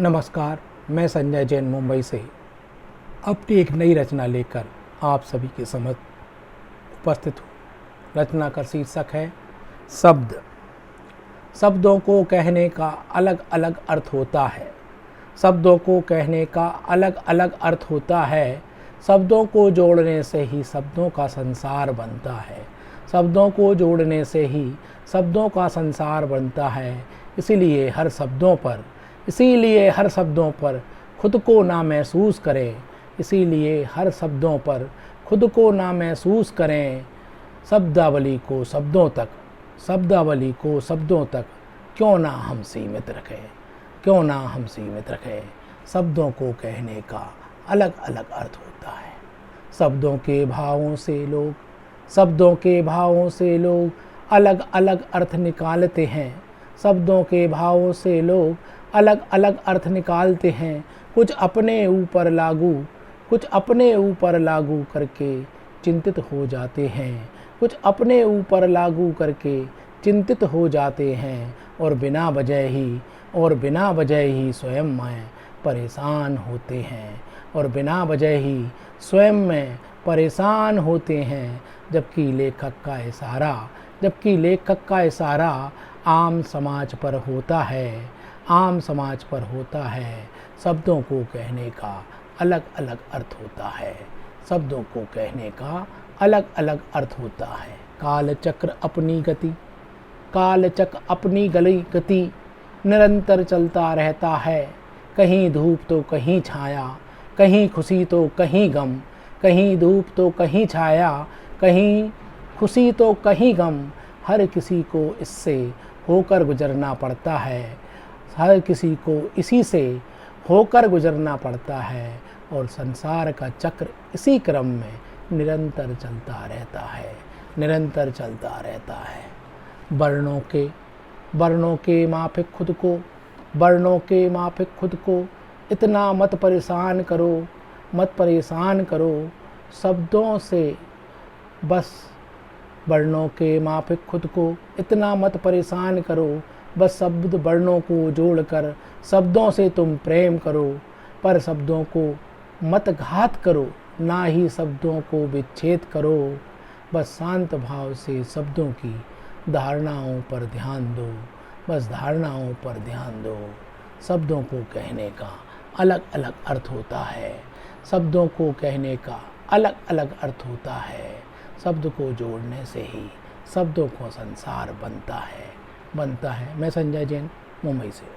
नमस्कार, मैं संजय जैन मुंबई से अपनी एक नई रचना लेकर आप सभी के समक्ष उपस्थित हूँ। रचना का शीर्षक है शब्द। शब्दों को कहने का अलग अलग अर्थ होता है। शब्दों को कहने का अलग अलग अर्थ होता है। शब्दों को जोड़ने से ही शब्दों का संसार बनता है। शब्दों को जोड़ने से ही शब्दों का संसार बनता है। इसीलिए हर शब्दों पर खुद को ना महसूस करें। इसीलिए हर शब्दों पर खुद को ना महसूस करें। शब्दावली को शब्दों तक क्यों ना हम सीमित रखें। शब्दों को कहने का अलग अलग अर्थ होता है। शब्दों के भावों से लोग अलग अलग अर्थ निकालते हैं। शब्दों के भावों से लोग अलग अलग अर्थ निकालते हैं। कुछ अपने ऊपर लागू करके चिंतित हो जाते हैं। और बिना वजह ही स्वयं में परेशान होते हैं। जबकि लेखक का इशारा आम समाज पर होता है। शब्दों को कहने का अलग अलग अर्थ होता है। कालचक्र अपनी गति निरंतर चलता रहता है। कहीं धूप तो कहीं छाया, कहीं खुशी तो कहीं गम। हर किसी को इससे होकर गुजरना पड़ता है। और संसार का चक्र इसी क्रम में निरंतर चलता रहता है। वर्णों के माफिक खुद को इतना मत परेशान करो। शब्दों से बस वर्णों के माफिक खुद को इतना मत परेशान करो। बस शब्द वर्णों को जोड़कर शब्दों से तुम प्रेम करो। पर शब्दों को मत घात करो, ना ही शब्दों को विच्छेद करो। बस शांत भाव से शब्दों की धारणाओं पर ध्यान दो। शब्दों को कहने का अलग अलग अर्थ होता है। शब्द को जोड़ने से ही शब्दों का संसार बनता है। मैं संजय जैन मुंबई से।